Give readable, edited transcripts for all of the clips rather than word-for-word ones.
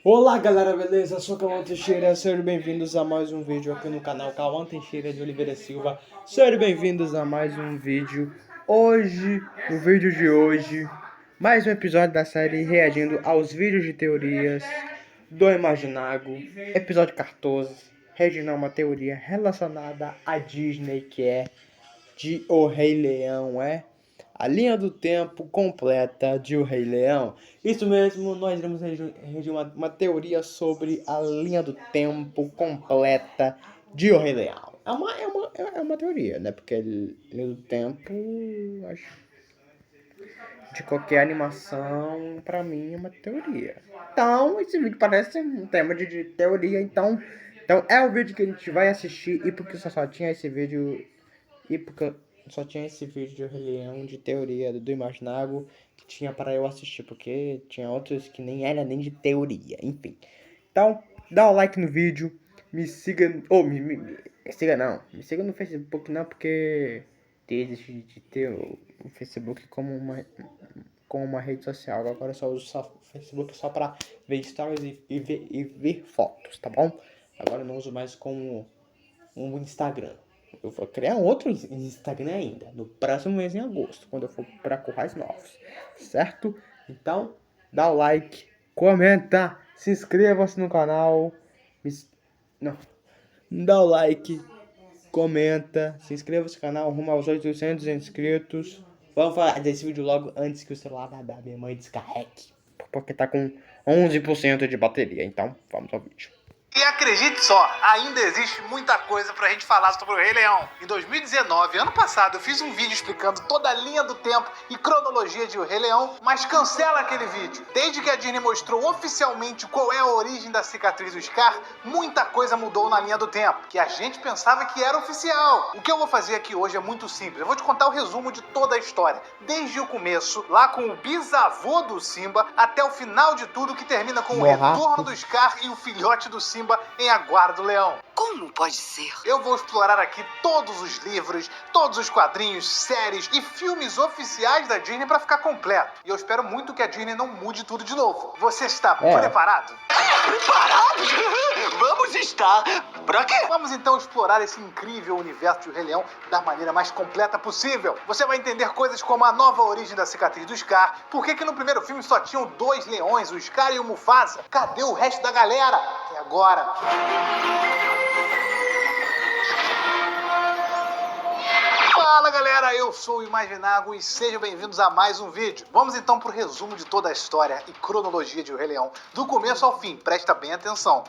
Olá galera, beleza? Eu sou o Cauã Teixeira, sejam bem-vindos a mais um vídeo aqui no canal Cauã Teixeira de Oliveira Silva. Sejam bem-vindos a mais um vídeo. No vídeo de hoje, mais um episódio da série reagindo aos vídeos de teorias do Imaginago, episódio 14, reagindo a uma teoria relacionada à Disney, que é de O Rei Leão, a linha do tempo completa de O Rei Leão. Isso mesmo, nós iremos redigir uma teoria sobre a linha do tempo completa de O Rei Leão. É uma teoria, né? Porque a linha do tempo, acho, de qualquer animação, pra mim, é uma teoria. Então, esse vídeo parece um tema de teoria, então é o vídeo que a gente vai assistir, e porque só tinha esse vídeo, de Rei Leão, de teoria do Imaginago, que tinha para eu assistir, porque tinha outros que nem era nem de teoria, enfim. Então, dá um like no vídeo, me siga, me siga no Facebook não, porque desde de ter o Facebook como uma rede social. Agora eu só uso o Facebook só para ver stories e ver fotos, tá bom? Agora eu não uso mais como um Instagram. Eu vou criar um outro Instagram ainda, no próximo mês, em agosto, quando eu for para currais novos, certo? Então, dá o like, comenta, se inscreva-se no canal, dá o like, comenta, se inscreva-se no canal, rumo aos 800 inscritos. Vamos falar desse vídeo logo antes que o celular da minha mãe descarregue, porque tá com 11% de bateria, então vamos ao vídeo. E acredite só, ainda existe muita coisa pra gente falar sobre o Rei Leão. Em 2019, ano passado, eu fiz um vídeo explicando toda a linha do tempo e cronologia de O Rei Leão, mas cancela aquele vídeo. Desde que a Disney mostrou oficialmente qual é a origem da cicatriz do Scar, muita coisa mudou na linha do tempo, que a gente pensava que era oficial. O que eu vou fazer aqui hoje é muito simples. Eu vou te contar o resumo de toda a história, desde o começo, lá com o bisavô do Simba, até o final de tudo, que termina com o retorno do Scar e o filhote do Simba em A Guarda do Leão. Como pode ser? Eu vou explorar aqui todos os livros, todos os quadrinhos, séries e filmes oficiais da Disney para ficar completo. E eu espero muito que a Disney não mude tudo de novo. Você está preparado? Preparado? Vamos estar. Pra quê? Vamos então explorar esse incrível universo de O Rei Leão da maneira mais completa possível. Você vai entender coisas como a nova origem da cicatriz do Scar, por que no primeiro filme só tinham 2 leões, o Scar e o Mufasa. Cadê o resto da galera? E agora? Fala galera, eu sou o Imaginago e sejam bem-vindos a mais um vídeo. Vamos então pro resumo de toda a história e cronologia de O Rei Leão, do começo ao fim, presta bem atenção.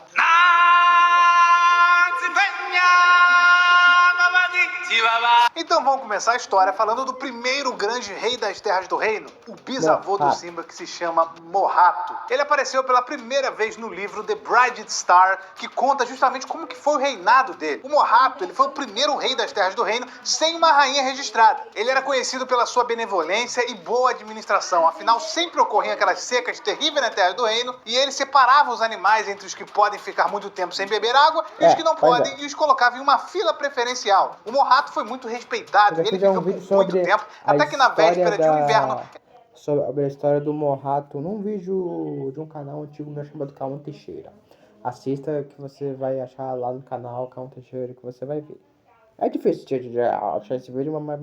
Então vamos começar a história falando do primeiro grande rei das terras do reino, o bisavô do Simba, que se chama Morhato. Ele apareceu pela primeira vez no livro The Bright Star, que conta justamente como que foi o reinado dele. O Morhato, ele foi o primeiro rei das terras do reino sem uma rainha registrada. Ele era conhecido pela sua benevolência e boa administração, afinal sempre ocorriam aquelas secas terríveis na terra do reino, e ele separava os animais entre os que podem ficar muito tempo sem beber água e os que não podem, e os colocava em uma fila preferencial. O Morhato foi muito respeitado, ele viveu por muito tempo, até que na véspera de um inverno... Sobre a história do Morhato, num vídeo de um canal antigo meu chamado Cauã Teixeira. Assista que você vai achar lá no canal Cauã Teixeira, que você vai ver. É difícil de achar esse vídeo, mas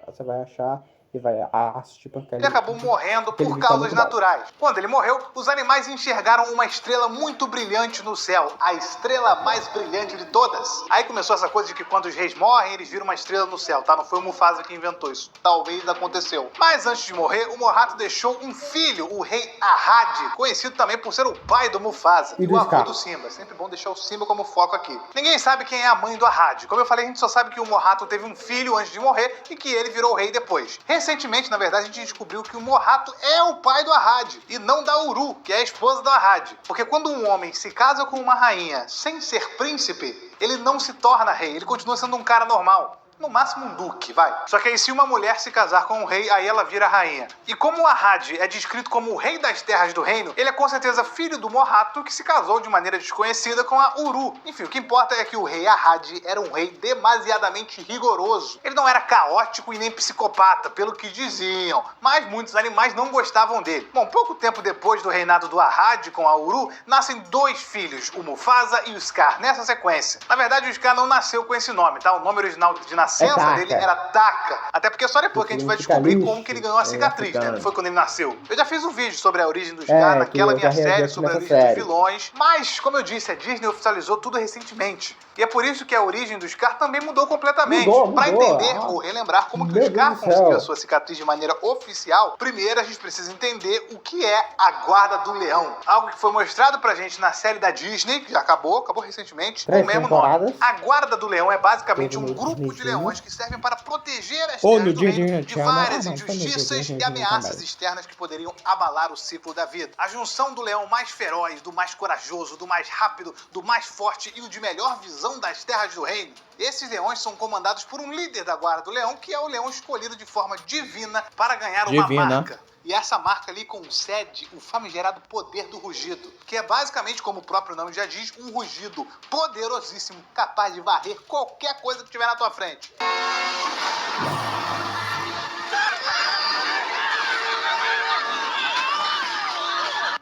você vai achar e vai assistir porque ele acabou morrendo por causas naturais. Quando ele morreu, os animais enxergaram uma estrela muito brilhante no céu, a estrela mais brilhante de todas. Aí começou essa coisa de que quando os reis morrem, eles viram uma estrela no céu, tá? Não foi o Mufasa que inventou isso. Talvez aconteceu. Mas antes de morrer, o Morhato deixou um filho, o rei Arrad, conhecido também por ser o pai do Mufasa e o avô do Simba. Sempre bom deixar o Simba como foco aqui. Ninguém sabe quem é a mãe do Arrad. Como eu falei, a gente só sabe que o Morhato teve um filho antes de morrer e que ele virou rei depois. Recentemente, na verdade, a gente descobriu que o Morhato é o pai do Arrad e não da Uru, que é a esposa do Arrad. Porque quando um homem se casa com uma rainha sem ser príncipe, ele não se torna rei, ele continua sendo um cara normal. no máximo um duque, vai. Só que aí se uma mulher se casar com um rei, aí ela vira rainha. E como o Arrad é descrito como o rei das terras do reino, ele é com certeza filho do Morhato, que se casou de maneira desconhecida com a Uru. Enfim, o que importa é que o rei Arrad era um rei demasiadamente rigoroso. Ele não era caótico e nem psicopata, pelo que diziam, mas muitos animais não gostavam dele. Bom, pouco tempo depois do reinado do Arrad com a Uru, nascem 2 filhos, o Mufasa e o Scar, nessa sequência. Na verdade, o Scar não nasceu com esse nome, tá? O nome original de nascença dele era Taka. Até porque só depois que a gente vai descobrir como que ele ganhou a cicatriz, né? Não foi quando ele nasceu. Eu já fiz um vídeo sobre a origem do Scar naquela minha série sobre a origem dos vilões, mas, como eu disse, a Disney oficializou tudo recentemente. E é por isso que a origem do Scar também mudou completamente. Para entender ou relembrar como que o Scar conseguiu a sua cicatriz de maneira oficial, primeiro a gente precisa entender o que é a Guarda do Leão. Algo que foi mostrado pra gente na série da Disney, que já acabou recentemente, com o mesmo nome. A Guarda do Leão é basicamente um grupo de leões que servem para proteger as terras do reino de várias injustiças e ameaças externas que poderiam abalar o ciclo da vida. A junção do leão mais feroz, do mais corajoso, do mais rápido, do mais forte e o de melhor visão das terras do reino. Esses leões são comandados por um líder da Guarda do Leão, que é o leão escolhido de forma divina para ganhar uma marca. E essa marca ali concede o famigerado poder do rugido, que é basicamente, como o próprio nome já diz, um rugido poderosíssimo, capaz de varrer qualquer coisa que tiver na tua frente.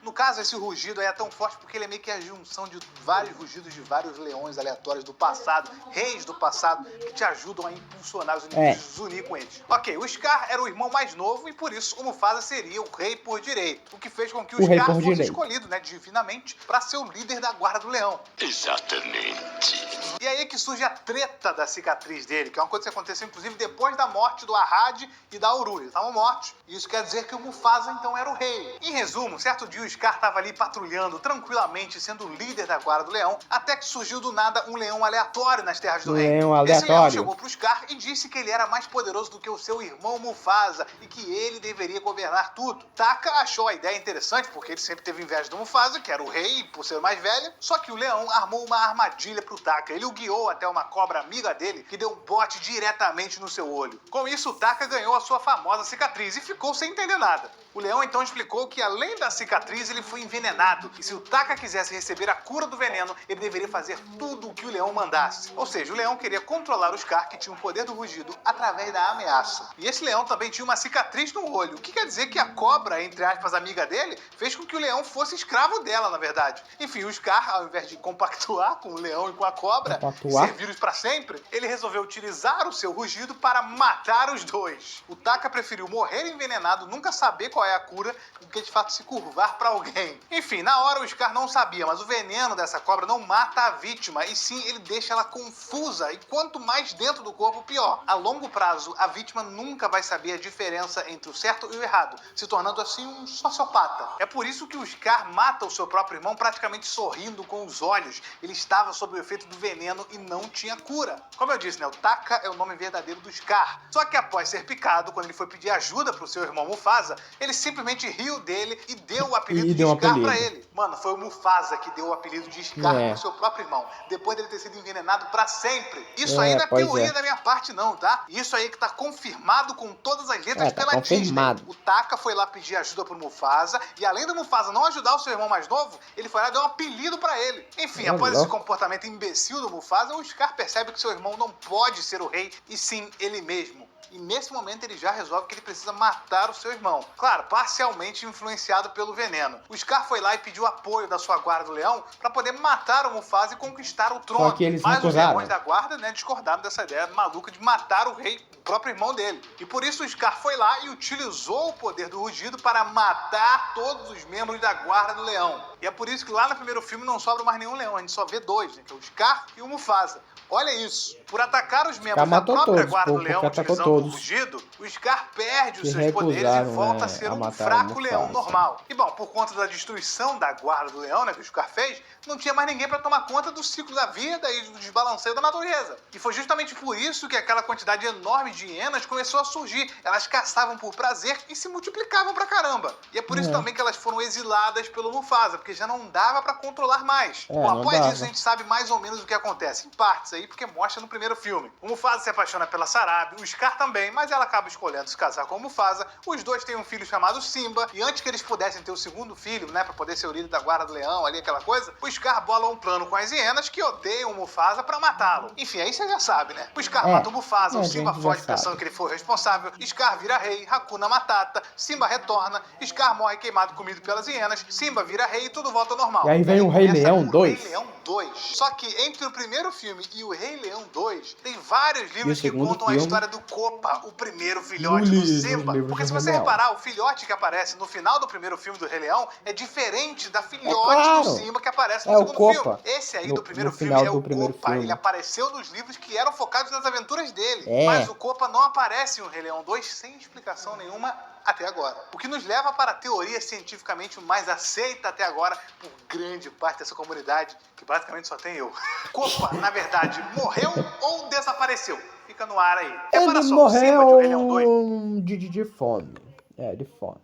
No caso, esse rugido aí é tão forte porque ele é meio que a junção de vários rugidos de vários leões aleatórios do passado, reis do passado, que te ajudam a impulsionar os inimigos, desunir com eles. Ok, o Scar era o irmão mais novo e por isso o Mufasa seria o rei por direito, o que fez com que o Scar fosse escolhido, divinamente, para ser o líder da Guarda do Leão. Exatamente. E aí é que surge a treta da cicatriz dele, que é uma coisa que aconteceu inclusive depois da morte do Arrad e da Uru. Eles estavam mortos. E isso quer dizer que o Mufasa então era o rei. Em resumo, certo dia o Scar estava ali patrulhando tranquilamente, sendo o líder da Guarda do Leão, até que surgiu do nada um leão aleatório nas terras do reino. Esse leão chegou pro Scar e disse que ele era mais poderoso do que o seu irmão Mufasa e que ele deveria governar tudo. Taka achou a ideia interessante porque ele sempre teve inveja do Mufasa, que era o rei por ser o mais velho, só que o leão armou uma armadilha pro Taka. Ele o guiou até uma cobra amiga dele que deu um bote diretamente no seu olho. Com isso, o Taka ganhou a sua famosa cicatriz e ficou sem entender nada. O leão então explicou que além da cicatriz ele foi envenenado e se o Taka quisesse receber a cura do veneno, ele deveria fazer tudo o que o leão mandasse. Ou seja, o leão queria controlar o Scar, que tinha o poder do rugido, através da ameaça. E esse leão também tinha uma cicatriz no olho, o que quer dizer que a cobra, entre aspas, amiga dele, fez com que o leão fosse escravo dela, na verdade. Enfim, o Scar, ao invés de compactuar com o leão e com a cobra, e servi-los para sempre, ele resolveu utilizar o seu rugido para matar os dois. O Taka preferiu morrer envenenado, nunca saber qual é a cura, do que de fato se curvar para alguém. Enfim, na hora o Scar não sabia, mas o veneno dessa cobra não mata a vítima, e sim ele deixa ela confusa, e quanto mais dentro do corpo, pior. A longo prazo, a vítima nunca vai saber a diferença entre o certo e o errado, se tornando assim um sociopata. É por isso que o Scar mata o seu próprio irmão praticamente sorrindo com os olhos. Ele estava sob o efeito do veneno e não tinha cura. Como eu disse, o Taka é o nome verdadeiro do Scar. Só que após ser picado, quando ele foi pedir ajuda pro seu irmão Mufasa, ele simplesmente riu dele e deu o apelido de Scar pra ele. Mano, foi o Mufasa que deu o apelido de Scar pro seu próprio irmão, depois dele ter sido envenenado pra sempre. Isso aí não é teoria da minha parte não, tá? Isso aí que tá confirmado com todas as letras pela Disney. O Taka foi lá pedir ajuda pro Mufasa e além do Mufasa não ajudar o seu irmão mais novo, ele foi lá e deu um apelido pra ele. Enfim, após esse comportamento imbecil do Mufasa, o Scar percebe que seu irmão não pode ser o rei e sim ele mesmo. E nesse momento ele já resolve que ele precisa matar o seu irmão. Claro, parcialmente influenciado pelo veneno. O Scar foi lá e pediu apoio da sua Guarda do Leão para poder matar o Mufasa e conquistar o trono. Mas os leões da Guarda, discordaram dessa ideia maluca de matar o rei, o próprio irmão dele. E por isso o Scar foi lá e utilizou o poder do rugido para matar todos os membros da Guarda do Leão. E é por isso que lá no primeiro filme não sobra mais nenhum leão, a gente só vê 2, que é o Scar e o Mufasa. Olha isso, por atacar os membros da própria Guarda do Leão utilizando o rugido, o Scar perde os seus poderes e volta a ser um fraco leão normal. E bom, por conta da destruição da Guarda do Leão, que o Scar fez, não tinha mais ninguém para tomar conta do ciclo da vida e do desbalanceio da natureza. E foi justamente por isso que aquela quantidade enorme de hienas começou a surgir. Elas caçavam por prazer e se multiplicavam pra caramba. E é por isso também que elas foram exiladas pelo Mufasa, porque porque já não dava pra controlar mais. É, Bom, não após dava. isso a gente sabe mais ou menos o que acontece, em partes aí, porque mostra no primeiro filme. O Mufasa se apaixona pela Sarabi, o Scar também, mas ela acaba escolhendo se casar com o Mufasa. Os dois têm um filho chamado Simba, e antes que eles pudessem ter o segundo filho, né, pra poder ser o líder da guarda do leão, ali, aquela coisa, o Scar bola um plano com as hienas que odeiam o Mufasa pra matá-lo. Enfim, aí você já sabe, né? O Scar mata o Mufasa, o a Simba gente já foge pensando sabe. que ele foi o responsável, Scar vira rei, Hakuna Matata, Simba retorna, Scar morre queimado comido pelas hienas, Simba vira rei e tudo volta ao normal. E aí vem o Rei começa Leão o 2. Rei Leão 2. Só que entre o primeiro filme e o Rei Leão 2, tem vários E o livros que segundo contam a filme, história do Kopa, o primeiro filhote do nos Simba. livros Porque do se Rei você Leão. reparar, o filhote que aparece no final do primeiro filme do Rei Leão é diferente da filhote claro. do Simba que aparece no É o segundo Kopa. filme. Esse aí No- do primeiro no filme final é do o primeiro Kopa. filme. Ele apareceu nos livros que eram focados nas aventuras dele. É. Mas o Kopa não aparece em O Rei Leão 2 sem explicação nenhuma até agora. O que nos leva para a teoria cientificamente mais aceita até agora por grande parte dessa comunidade, que basicamente só tem eu. Kopa, na verdade, morreu ou desapareceu? Fica no ar aí. Repara Ele só, o Simba de O Rei Leão 2... morreu de fome. É, de fome.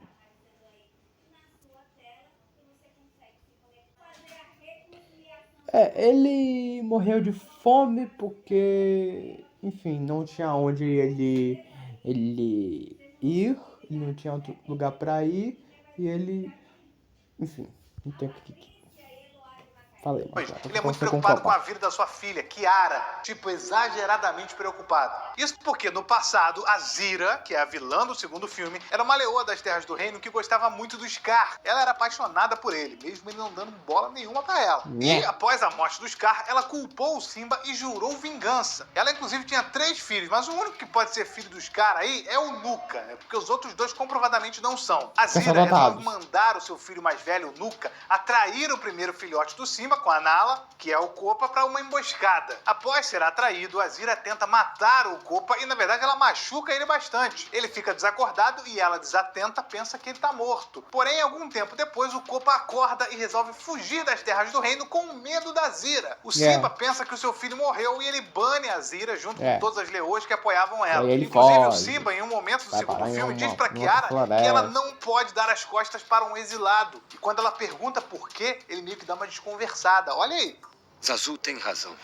É, ele morreu de fome porque, enfim, não tinha onde ele ir, ele não tinha outro lugar pra ir, e ele, enfim, não tem o que... Falei, mas Ele é muito preocupado com a vida da sua filha, Kiara. Tipo, exageradamente preocupado. Isso porque, no passado, a Zira, que é a vilã do segundo filme, era uma leoa das Terras do Reino que gostava muito do Scar. Ela era apaixonada por ele, mesmo ele não dando bola nenhuma pra ela. E, após a morte do Scar, ela culpou o Simba e jurou vingança. Ela, inclusive, tinha 3 filhos, mas o único que pode ser filho do Scar aí é o Nuka, né? Porque os outros 2 comprovadamente não são. A Zira resolve mandar o seu filho mais velho, o Nuka, atrair o primeiro filhote do Simba com a Nala, que é o Kopa, para uma emboscada. Após ser atraído, a Zira tenta matar o Kopa e, na verdade, ela machuca ele bastante. Ele fica desacordado e ela, desatenta, pensa que ele tá morto. Porém, algum tempo depois, o Kopa acorda e resolve fugir das Terras do Reino com medo da Zira. O Simba pensa que o seu filho morreu e ele bane a Zira junto com todas as leoas que apoiavam ela. Inclusive, o Simba, em um momento do segundo filme, diz pra Kiara que ela não pode dar as costas para um exilado. E quando ela pergunta por quê, ele meio que dá uma desconversada. Olha aí. Zazu tem razão.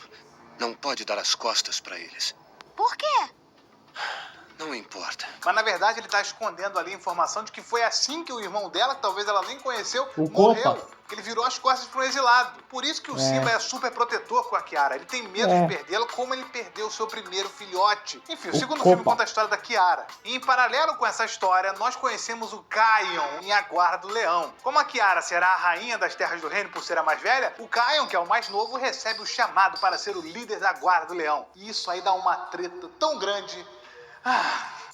Não pode dar as costas pra eles. Por quê? Não importa. Mas na verdade ele tá escondendo ali a informação de que foi assim que o irmão dela, que talvez ela nem conheceu, O morreu. Kopa. Ele virou as costas para um exilado. Por isso que o Simba é super protetor com a Kiara. Ele tem medo de perdê-la, como ele perdeu o seu primeiro filhote. Enfim, o segundo filme conta a história da Kiara. E em paralelo com essa história, nós conhecemos o Kion em A Guarda do Leão. Como a Kiara será a rainha das Terras do Reino por ser a mais velha, o Kion, que é o mais novo, recebe o chamado para ser o líder da Guarda do Leão. E isso aí dá uma treta tão grande.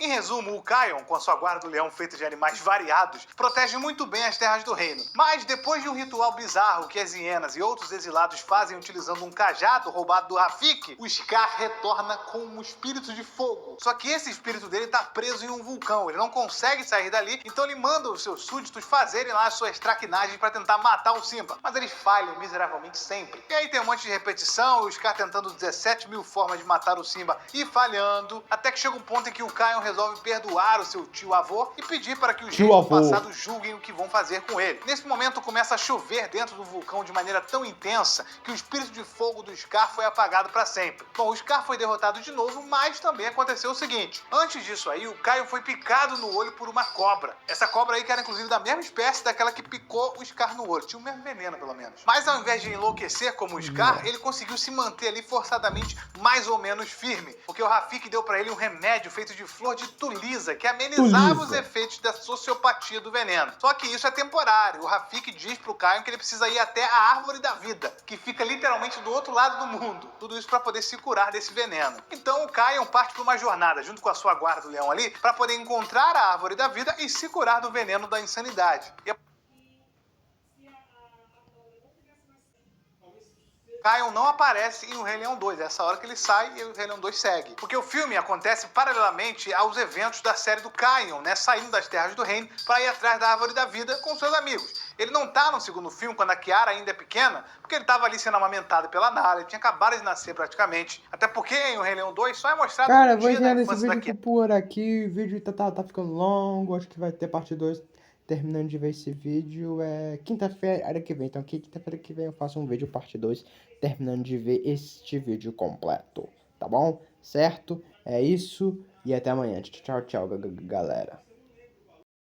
Em resumo, o Kion, com a sua guarda do leão feita de animais variados, protege muito bem as terras do reino. Mas depois de um ritual bizarro que as hienas e outros exilados fazem utilizando um cajado roubado do Rafiki, o Scar retorna com um espírito de fogo. Só que esse espírito dele tá preso em um vulcão, ele não consegue sair dali, então ele manda os seus súditos fazerem lá as suas traquinagens para tentar matar o Simba. Mas eles falham miseravelmente sempre. E aí tem um monte de repetição, o Scar tentando 17 mil formas de matar o Simba e falhando, até que chega um ponto em que o Kion resolve perdoar o seu tio-avô e pedir para que os reis do passado julguem o que vão fazer com ele. Nesse momento começa a chover dentro do vulcão de maneira tão intensa que o espírito de fogo do Scar foi apagado para sempre. Bom, o Scar foi derrotado de novo, mas também aconteceu o seguinte. Antes disso aí, o Kion foi picado no olho por uma cobra. Essa cobra aí que era inclusive da mesma espécie daquela que picou o Scar no olho. Tinha o mesmo veneno, pelo menos. Mas ao invés de enlouquecer como o Scar, ele conseguiu se manter ali forçadamente mais ou menos firme, porque o Rafiki deu para ele um remédio feito de flor de tulisa, que amenizava os efeitos da sociopatia do veneno. Só que isso é temporário. O Rafiki diz pro Kion que ele precisa ir até a Árvore da Vida, que fica literalmente do outro lado do mundo. Tudo isso para poder se curar desse veneno. Então o Kion parte para uma jornada, junto com a sua guarda do leão ali, para poder encontrar a Árvore da Vida e se curar do veneno da insanidade. Kion não aparece em O Rei Leão 2, é essa hora que ele sai e o Rei Leão 2 segue. Porque o filme acontece paralelamente aos eventos da série do Kion, né, saindo das Terras do Reino para ir atrás da Árvore da Vida com seus amigos. Ele não tá no segundo filme, quando a Kiara ainda é pequena, porque ele tava ali sendo amamentado pela Nala, ele tinha acabado de nascer praticamente. Até porque em O Rei Leão 2 só é mostrado Cara, vou encerrar esse vídeo por aqui, o vídeo tá ficando longo, acho que vai ter parte 2 terminando de ver esse vídeo, é quinta-feira que vem. Então, quinta-feira que vem eu faço um vídeo parte 2, terminando de ver este vídeo completo, tá bom? Certo? É isso, e até amanhã. Tchau, tchau, galera.